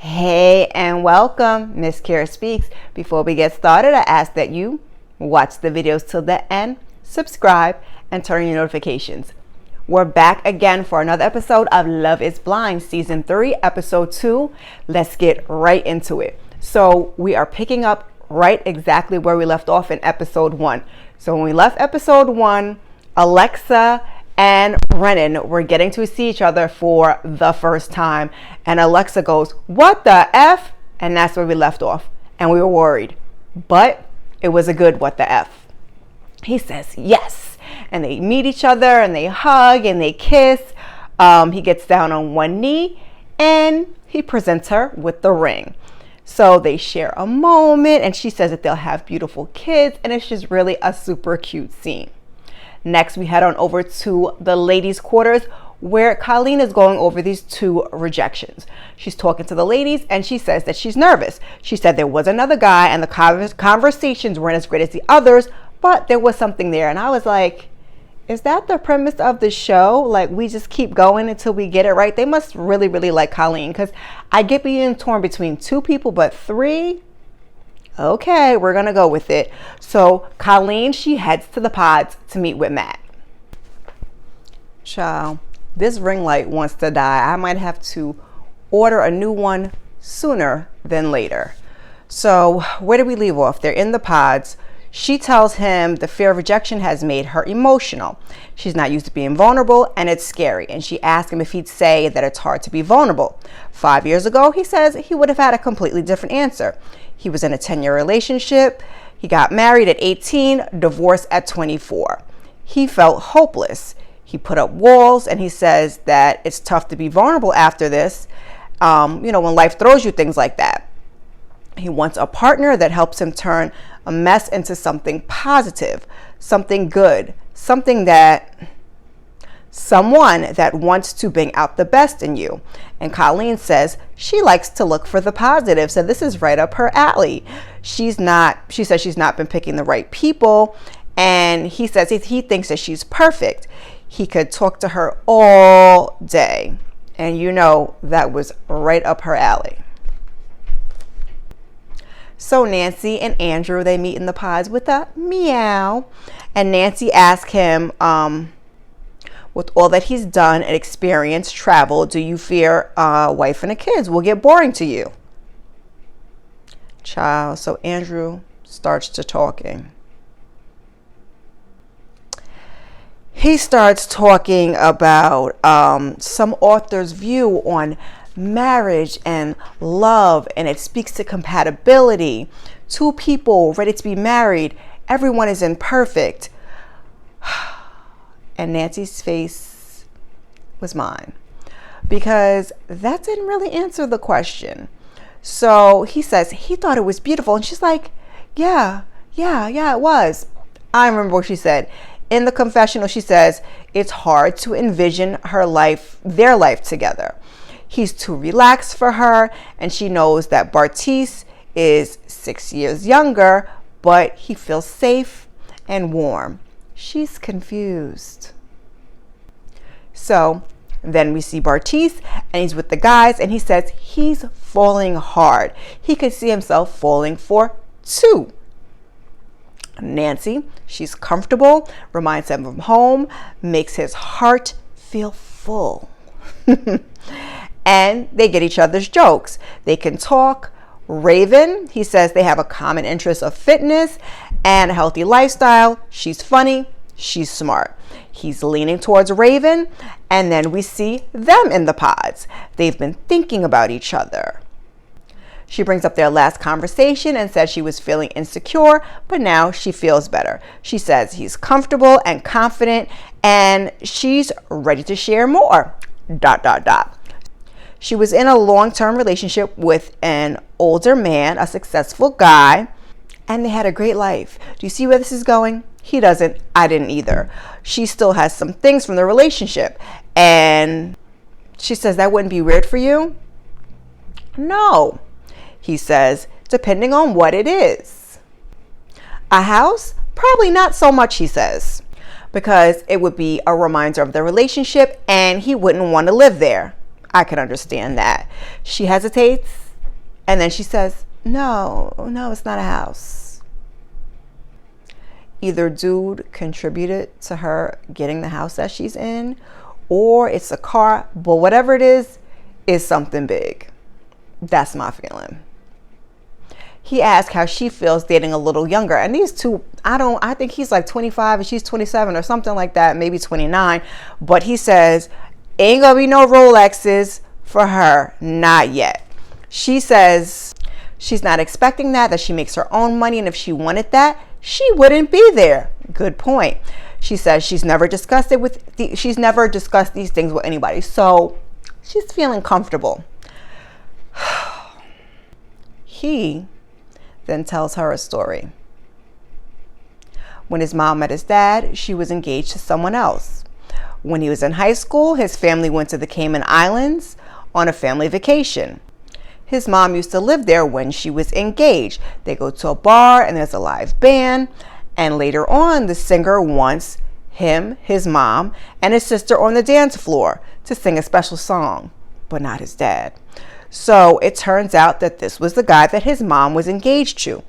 Hey and welcome, Miss Kara Speaks. Before we get started, I ask that you watch the videos till the end, subscribe, and turn on your notifications. We're back again for another episode of Love is Blind, Season 3, Episode 2. Let's get right into it. So we are picking up right exactly where we left off in Episode 1. So when we left Episode 1, Alexa and Brennan were getting to see each other for the first time. And Alexa goes, "What the F?" And that's where we left off. And we were worried. But it was a good what the F. He says yes. And they meet each other and they hug and they kiss. He gets down on one knee and he presents her with the ring. So they share a moment and she says that they'll have beautiful kids. And it's just really a super cute scene. Next, we head on over to the ladies' quarters where Colleen is going over these two rejections. She's talking to the ladies and she says that she's nervous. She said there was another guy and the conversations weren't as great as the others, but there was something there. And I was like, is that the premise of the show? Like, we just keep going until we get it right? They must really, really like Colleen, because I get being torn between two people, but three? Okay, we're gonna go with it. So Colleen, she heads to the pods to meet with Matt. Child, this ring light wants to die. I might have to order a new one sooner than later. So where do we leave off? They're in the pods. She tells him the fear of rejection has made her emotional. She's not used to being vulnerable and it's scary. And she asks him if he'd say that it's hard to be vulnerable. 5 years ago, he says he would have had a completely different answer. He was in a 10-year relationship. He got married at 18, divorced at 24. He felt hopeless. He put up walls and he says that it's tough to be vulnerable after this. When life throws you things like that. He wants a partner that helps him turn a mess into something positive, something good, someone that wants to bring out the best in you. And Colleen says she likes to look for the positive. So this is right up her alley. She says she's not been picking the right people. And he says he thinks that she's perfect. He could talk to her all day. And that was right up her alley. So Nancy and Andrew, they meet in the pods with a meow. And Nancy asks him, with all that he's done and experienced, travel, do you fear a wife and a kids will get boring to you? Child, so Andrew starts to talking. He starts talking about some author's view on marriage and love, and it speaks to compatibility. Two people ready to be married. Everyone is imperfect. And Nancy's face was mine, because that didn't really answer the question. So he says he thought it was beautiful, and she's like, yeah, it was. I remember what she said. In the confessional, she says it's hard to envision their life together. He's too relaxed for her, and she knows that Bartise is 6 years younger, but he feels safe and warm. She's confused. So then we see Bartise, and he's with the guys, and he says he's falling hard. He could see himself falling for two. Nancy, she's comfortable, reminds him of home, makes his heart feel full. And they get each other's jokes. They can talk. Raven, he says they have a common interest of fitness and a healthy lifestyle. She's funny. She's smart. He's leaning towards Raven. And then we see them in the pods. They've been thinking about each other. She brings up their last conversation and says she was feeling insecure, but now she feels better. She says he's comfortable and confident, and she's ready to share more. ... She was in a long-term relationship with an older man, a successful guy, and they had a great life. Do you see where this is going? He doesn't. I didn't either. She still has some things from the relationship. And she says, that wouldn't be weird for you? No. He says, depending on what it is. A house? Probably not so much, he says, because it would be a reminder of the relationship and he wouldn't want to live there. I can understand that. She hesitates And then she says, no, it's not a house. Either dude contributed to her getting the house that she's in, or it's a car, but whatever it is something big. That's my feeling. He asked how she feels dating a little younger. And these two, I think he's like 25 and she's 27 or something like that, maybe 29. But he says, ain't gonna be no Rolexes for her, not yet. She says she's not expecting that she makes her own money, and if she wanted that, she wouldn't be there. Good point. She says she's never discussed these things with anybody, so she's feeling comfortable. He then tells her a story. When his mom met his dad, she was engaged to someone else. When he was in high school, his family went to the Cayman Islands on a family vacation. His mom used to live there when she was engaged. They go to a bar and there's a live band. And later on, the singer wants him, his mom, and his sister on the dance floor to sing a special song, but not his dad. So it turns out that this was the guy that his mom was engaged to.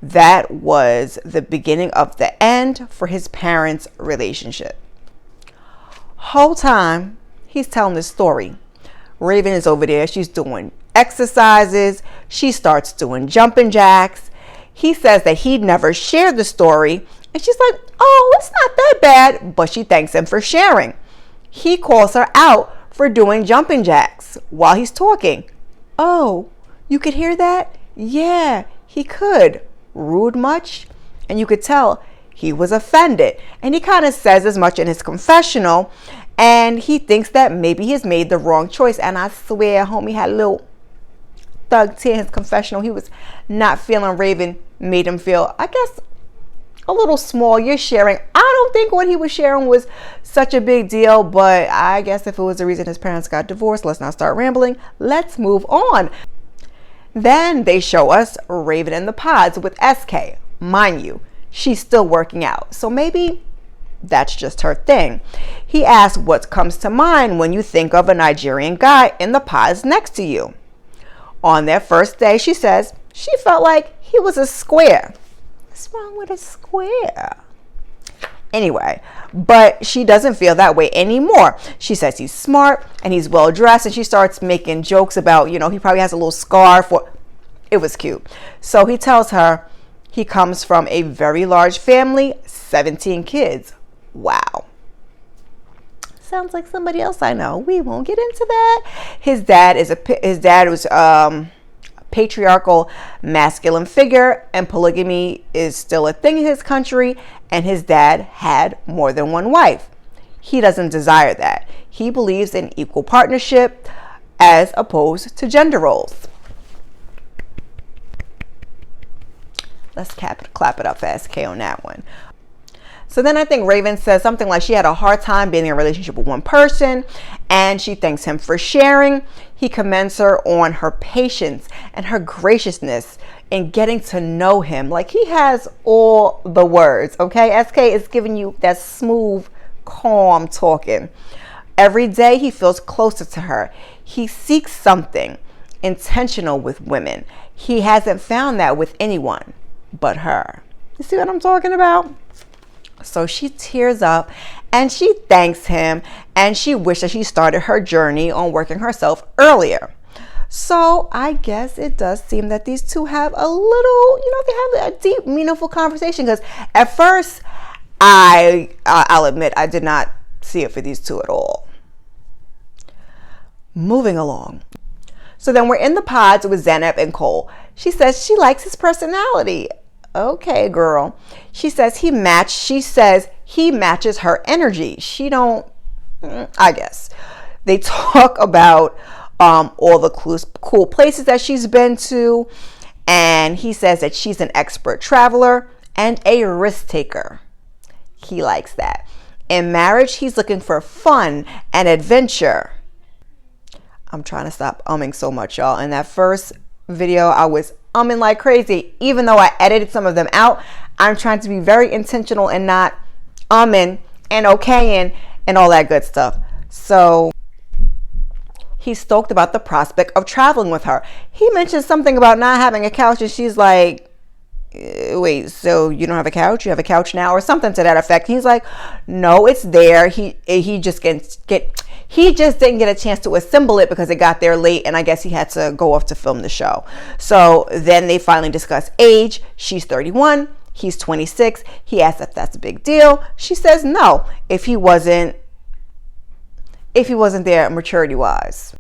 That was the beginning of the end for his parents' relationship. Whole time, he's telling this story. Raven is over there. She's doing exercises. She starts doing jumping jacks. He says that he'd never shared the story. And she's like, oh, it's not that bad. But she thanks him for sharing. He calls her out for doing jumping jacks while he's talking. Oh, you could hear that? Yeah, he could. Rude much? And you could tell he was offended. And he kind of says as much in his confessional. And he thinks that maybe he's made the wrong choice. And I swear, homie had a little thug tear in his confessional. He was not feeling Raven, made him feel, I guess, a little small. You're sharing. I don't think what he was sharing was such a big deal, but I guess if it was the reason his parents got divorced, let's not start rambling. Let's move on. Then they show us Raven in the pods with SK. Mind you, she's still working out. So maybe that's just her thing. He asks what comes to mind when you think of a Nigerian guy in the pods next to you. On their first day, she says she felt like he was a square. What's wrong with a square? Anyway, but she doesn't feel that way anymore. She says he's smart and he's well dressed, and she starts making jokes about, he probably has a little scarf. It was cute. So he tells her he comes from a very large family, 17 kids. Wow. Sounds like somebody else I know. We won't get into that. His dad was a patriarchal masculine figure, and polygamy is still a thing in his country, and his dad had more than one wife. He doesn't desire that. He believes in equal partnership as opposed to gender roles. Let's clap it up for SK on that one. So then I think Raven says something like she had a hard time being in a relationship with one person, and she thanks him for sharing. He commends her on her patience and her graciousness in getting to know him. Like, he has all the words, okay? SK is giving you that smooth, calm talking. Every day he feels closer to her. He seeks something intentional with women. He hasn't found that with anyone but her. You see what I'm talking about? So she tears up and she thanks him, and she wishes she started her journey on working herself earlier. So I guess it does seem that these two have a little, they have a deep, meaningful conversation, because at first I'll admit I did not see it for these two at all. Moving along. So then we're in the pods with Zanab and Cole. She says she likes his personality. Okay, girl. She says he matches her energy. She don't, I guess. They talk about all the cool places that she's been to. And he says that she's an expert traveler and a risk taker. He likes that. In marriage, he's looking for fun and adventure. I'm trying to stop umming so much, y'all. In that first video, I was umming like crazy. Even though I edited some of them out, I'm trying to be very intentional and not umming and okaying and all that good stuff. So he's stoked about the prospect of traveling with her. He mentions something about not having a couch, and she's like, wait, so you don't have a couch? You have a couch now, or something to that effect. He's like, no, it's there. He just he just didn't get a chance to assemble it because it got there late, and I guess he had to go off to film the show. So then they finally discuss age. She's 31, he's 26. He asks if that's a big deal. She says no, if he wasn't there maturity wise.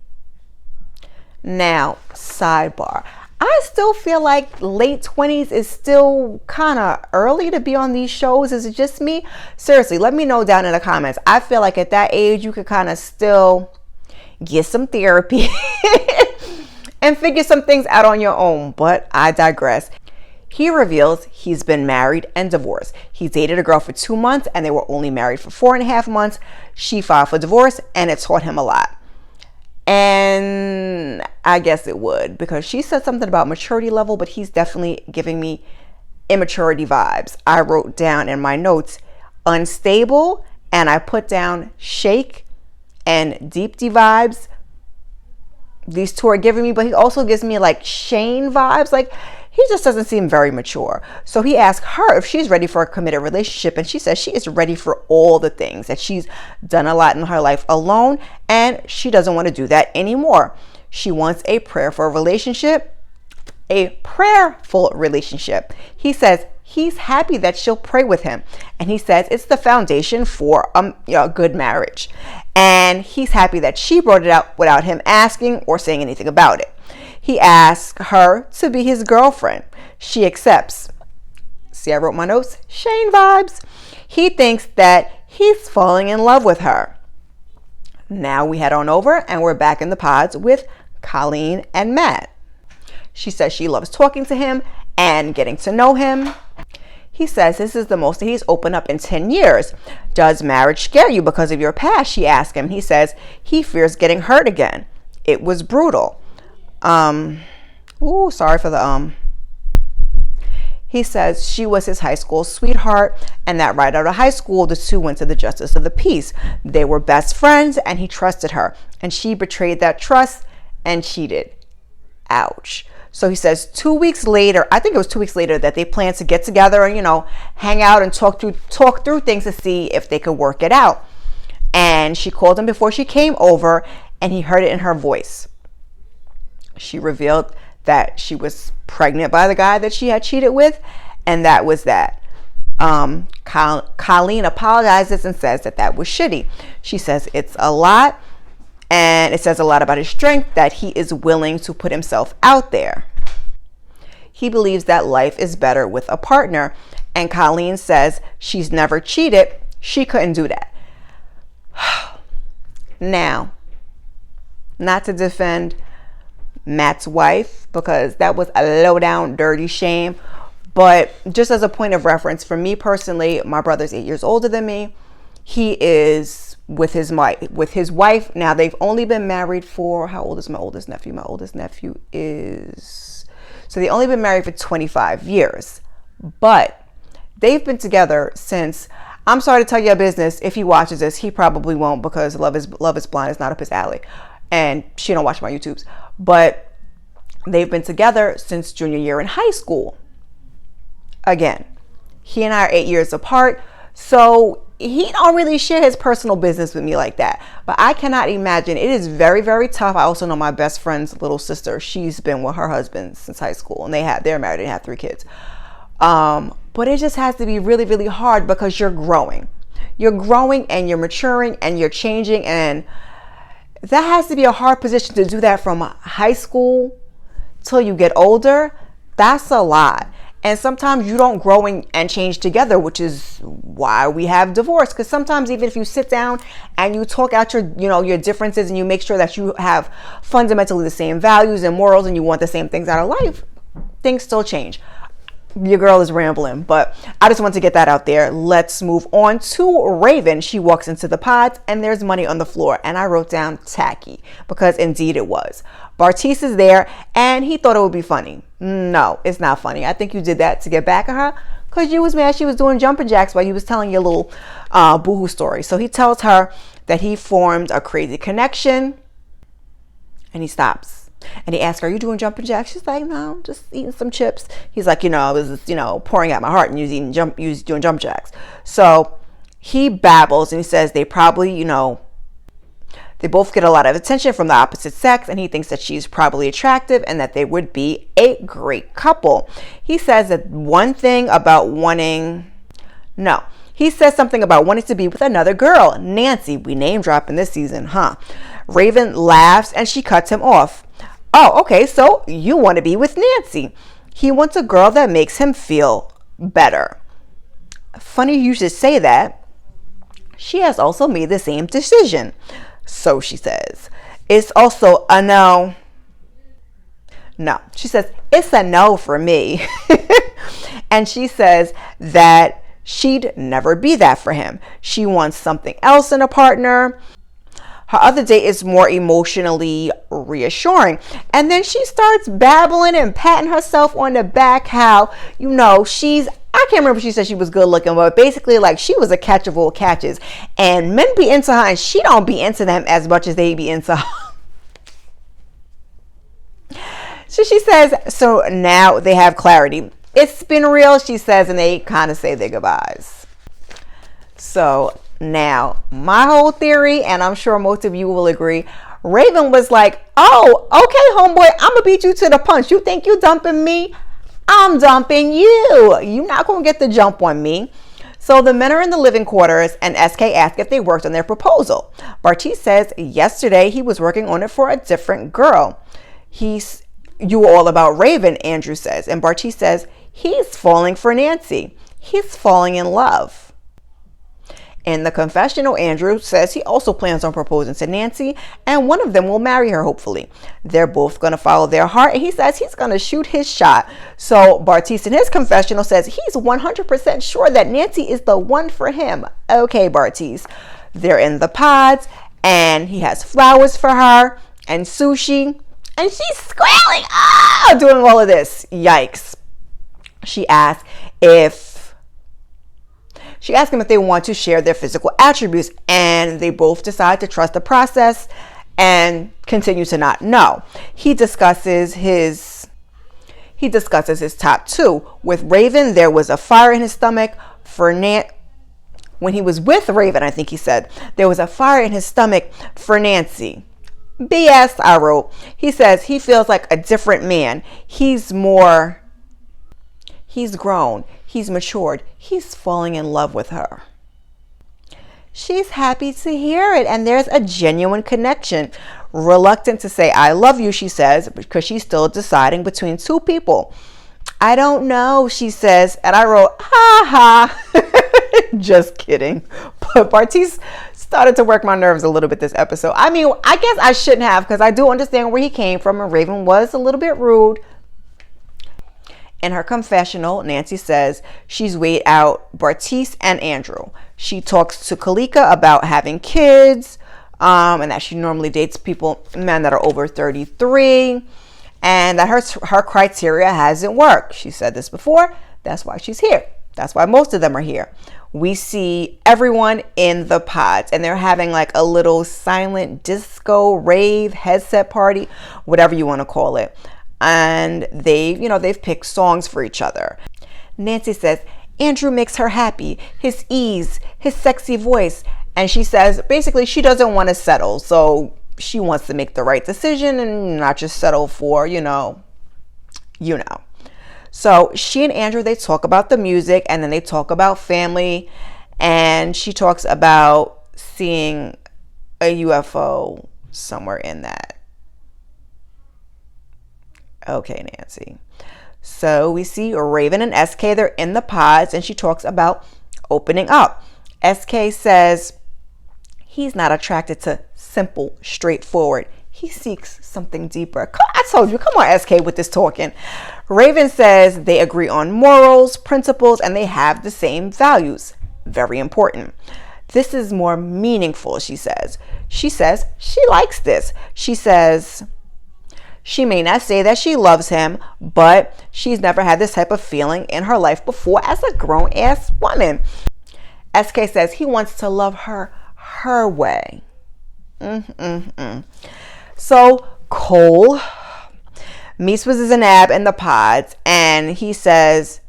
Now, sidebar. I still feel like late 20s is still kind of early to be on these shows. Is it just me? Seriously, let me know down in the comments. I feel like at that age, you could kind of still get some therapy and figure some things out on your own. But I digress. He reveals he's been married and divorced. He dated a girl for 2 months and they were only married for 4.5 months. She filed for divorce and it taught him a lot. And I guess it would, because she said something about maturity level, but he's definitely giving me immaturity vibes. I wrote down in my notes unstable, and I put down Shake and Deep D vibes. These two are giving me, but he also gives me like Shane vibes. Like, he just doesn't seem very mature. So he asked her if she's ready for a committed relationship, and she says she is ready for all the things, that she's done a lot in her life alone and she doesn't want to do that anymore. She wants a prayerful relationship, a prayerful relationship. He says he's happy that she'll pray with him, and he says it's the foundation for a good marriage. And he's happy that she brought it out without him asking or saying anything about it. He asks her to be his girlfriend. She accepts. See, I wrote my notes. Shane vibes. He thinks that he's falling in love with her. Now we head on over and we're back in the pods with Colleen and Matt. She says she loves talking to him and getting to know him. He says this is the most that he's opened up in 10 years. Does marriage scare you because of your past? She asked him. He says he fears getting hurt again. It was brutal. Sorry for the He says she was his high school sweetheart, and that right out of high school, the two went to the Justice of the Peace. They were best friends, and he trusted her, and she betrayed that trust and cheated. Ouch. So he says 2 weeks later, I think it was 2 weeks later, that they planned to get together and, hang out and talk through things to see if they could work it out. And she called him before she came over, and he heard it in her voice. She revealed that she was pregnant by the guy that she had cheated with, and that was that. Colleen apologizes and says that was shitty. She says it's a lot, and it says a lot about his strength that he is willing to put himself out there. He believes that life is better with a partner, and Colleen says she's never cheated. She couldn't do that. Now, not to defend Matt's wife, because that was a low down dirty shame, but just as a point of reference, for me personally, my brother's 8 years older than me. He is with his wife now. They've only been married for, how old is my oldest nephew? My oldest nephew is, so they only been married for 25 years, but they've been together since, I'm sorry to tell you a business, if he watches this, he probably won't, because Love is Blind is not up his alley, and she don't watch my YouTubes. But they've been together since junior year in high school. Again, he and I are 8 years apart, so he don't really share his personal business with me like that. But I cannot imagine. It is very, very tough. I also know my best friend's little sister. She's been with her husband since high school, and they're married and have 3 kids. But it just has to be really, really hard, because you're growing and you're maturing and you're changing, and that has to be a hard position to do that from high school till you get older. That's a lot. And sometimes you don't grow and change together, which is why we have divorce. Because sometimes even if you sit down and you talk out your differences, and you make sure that you have fundamentally the same values and morals, and you want the same things out of life, things still change. Your girl is rambling, but I just want to get that out there. Let's move on to Raven. She walks into the pods and there's money on the floor, and I wrote down tacky, because indeed it was. Bartise is there and he thought it would be funny. No, it's not funny. I think you did that to get back at her, because you was mad she was doing jumping jacks while you was telling your little boohoo story. So he tells her that he formed a crazy connection And he stops. And he asks her, are you doing jumping jacks? She's like, no, just eating some chips. He's like, I was, pouring out my heart and you was doing jump jacks. So he babbles and he says they probably, they both get a lot of attention from the opposite sex, and he thinks that she's probably attractive and that they would be a great couple. He says that he says something about wanting to be with another girl, Nancy. We name drop in this season, huh? Raven laughs and she cuts him off. Oh, okay, so you want to be with Nancy. He wants a girl that makes him feel better. Funny you should say that. She has also made the same decision. So she says, it's also a no. No, she says, it's a no for me. And she says that she'd never be that for him. She wants something else in a partner. Her other date is more emotionally reassuring. And then she starts babbling and patting herself on the back how, I can't remember if she said she was good looking, but basically like she was a catch of all catches. And men be into her and she don't be into them as much as they be into her. So she says, so now they have clarity. It's been real, she says, and they kind of say their goodbyes. So now my whole theory, and I'm sure most of you will agree, Raven was like, oh, okay, homeboy, I'm going to beat you to the punch. You think you dumping me? I'm dumping you. You're not going to get the jump on me. So the men are in the living quarters and SK asks if they worked on their proposal. Bartise says yesterday he was working on it for a different girl. You were all about Raven, Andrew says. And Bartise says he's falling for Nancy. He's falling in love. In the confessional, Andrew says he also plans on proposing to Nancy, and one of them will marry her, hopefully. They're both going to follow their heart, and he says he's going to shoot his shot. So Bartise in his confessional says he's 100% sure that Nancy is the one for him. Okay, Bartise. They're in the pods, and he has flowers for her and sushi, and she's squealing, doing all of this. Yikes. She asks him if they want to share their physical attributes, and they both decide to trust the process and continue to not know. He discusses his top two. With Raven, there was a fire in his stomach. When he was with Raven, I think he said, there was a fire in his stomach for Nancy. BS, I wrote. He says he feels like a different man. He's grown. He's matured. He's falling in love with her. She's happy to hear it, and there's a genuine connection. Reluctant to say I love you, she says, because she's still deciding between two people. I don't know, she says, and I wrote, ha ha. Just kidding. But Bartise started to work my nerves a little bit this episode. I mean, I guess I shouldn't have, because I do understand where he came from, and Raven was a little bit rude. In her confessional, Nancy says she's weighed out Bartise and Andrew. She talks to Kalika about having kids, and that she normally dates men that are over 33, and that her criteria hasn't worked. She said this before. That's why she's here. That's why most of them are here. We see everyone in the pods, and they're having like a little silent disco rave headset party, whatever you want to call it. And they've picked songs for each other. Nancy says Andrew makes her happy, his ease, his sexy voice. And she says basically she doesn't want to settle. So she wants to make the right decision and not just settle for, So she and Andrew, they talk about the music, and then they talk about family. And she talks about seeing a UFO somewhere in that. Okay, Nancy. So we see Raven and SK, they're in the pods, and she talks about opening up. SK says he's not attracted to simple, straightforward. He seeks something deeper. I told you, come on, SK, with this talking. Raven says they agree on morals, principles, and they have the same values. Very important. This is more meaningful, she says. She says she likes this. She says she may not say that she loves him, but she's never had this type of feeling in her life before as a grown-ass woman. SK says he wants to love her way. So Cole meets with Zanab in the pods, and he says,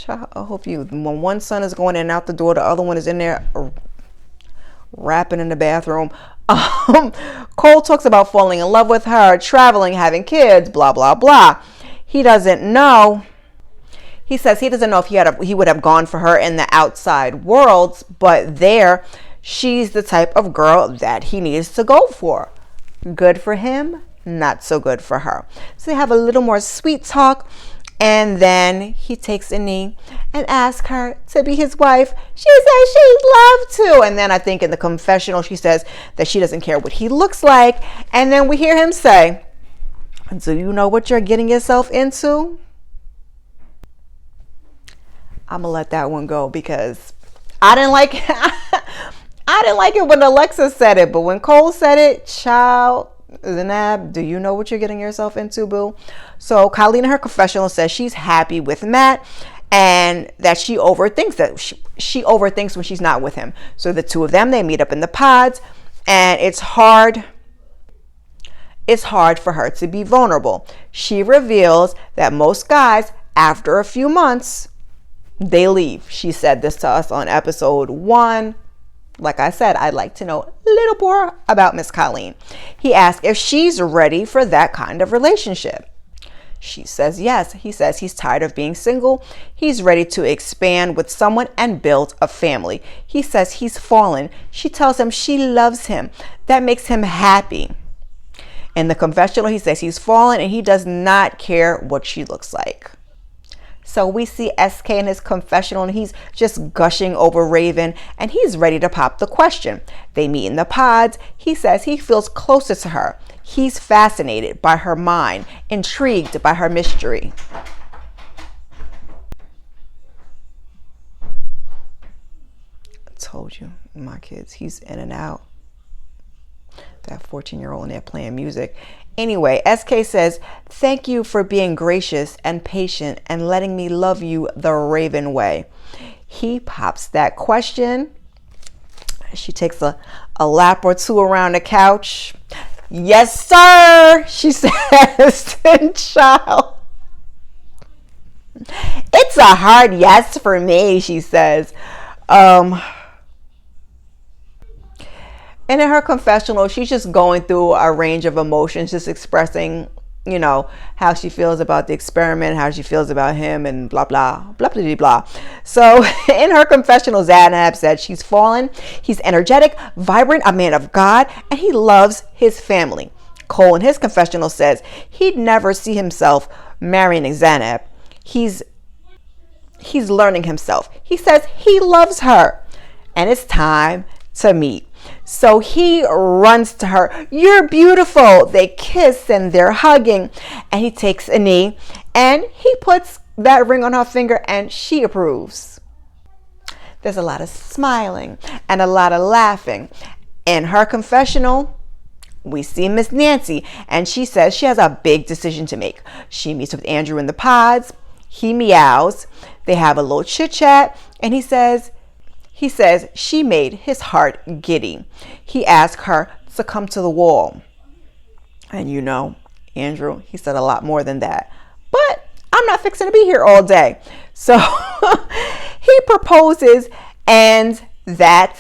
I hope you, when one son is going in and out the door, the other one is in there rapping in the bathroom. Cole talks about falling in love with her, traveling, having kids, blah, blah, blah. He doesn't know. He says he doesn't know if he would have gone for her in the outside worlds, but there, she's the type of girl that he needs to go for. Good for him, not so good for her. So they have a little more sweet talk. And then he takes a knee and asks her to be his wife. She says she'd love to. And then I think in the confessional, she says that she doesn't care what he looks like. And then we hear him say, do you know what you're getting yourself into? I'm going to let that one go because I didn't like it. I didn't like it when Alexa said it. But when Cole said it, child, Zanab, do you know what you're getting yourself into, boo? So Colleen in her confessional says she's happy with Matt and that she overthinks when she's not with him. So the two of them, they meet up in the pods, and it's hard for her to be vulnerable. She reveals that most guys, after a few months, they leave. She said this to us on episode 1. Like I said, I'd like to know a little more about Miss Colleen. He asked if she's ready for that kind of relationship. She says yes. He says he's tired of being single. He's ready to expand with someone and build a family. He says he's fallen. She tells him she loves him. That makes him happy. In the confessional, he says he's fallen and he does not care what she looks like. So we see SK in his confessional, and he's just gushing over Raven, and he's ready to pop the question. They meet in the pods. He says he feels closer to her. He's fascinated by her mind, intrigued by her mystery. I told you, my kids, he's in and out. That 14-year-old in there playing music. Anyway, SK says, thank you for being gracious and patient and letting me love you the Raven way. He pops that question. She takes a lap or two around the couch. Yes, sir, she says, child. It's a hard yes for me, she says. And in her confessional, she's just going through a range of emotions, just expressing, you know, how she feels about the experiment, how she feels about him, and blah, blah, blah, blah, blah, blah. So in her confessional, Zanab said she's fallen. He's energetic, vibrant, a man of God, and he loves his family. Cole in his confessional says he'd never see himself marrying Zanab. He's learning himself. He says he loves her, and it's time to meet. So he runs to her. You're beautiful. They kiss and they're hugging, and he takes a knee and he puts that ring on her finger, and she approves. There's a lot of smiling and a lot of laughing. In her confessional, we see Miss Nancy, and she says she has a big decision to make. She meets with Andrew in the pods. He meows. They have a little chit chat, and he says she made his heart giddy. He asked her to come to the wall. And you know, Andrew, he said a lot more than that. But I'm not fixing to be here all day. So he proposes, and that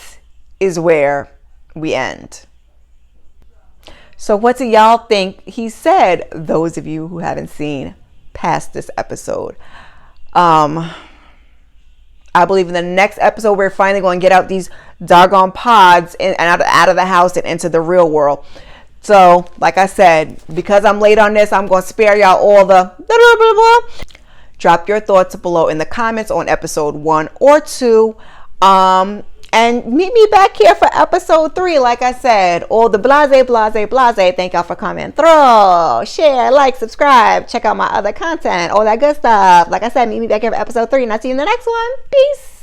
is where we end. So what do y'all think he said, those of you who haven't seen past this episode? I believe in the next episode, we're finally going to get out these doggone pods and out of the house and into the real world. So, like I said, because I'm late on this, I'm going to spare y'all all the blah, blah, blah, blah. Drop your thoughts below in the comments on episode 1 or 2. And meet me back here for episode 3. Like I said, all the blase. Thank y'all for coming through. Share, like, subscribe. Check out my other content. All that good stuff. Like I said, meet me back here for episode 3. And I'll see you in the next one. Peace.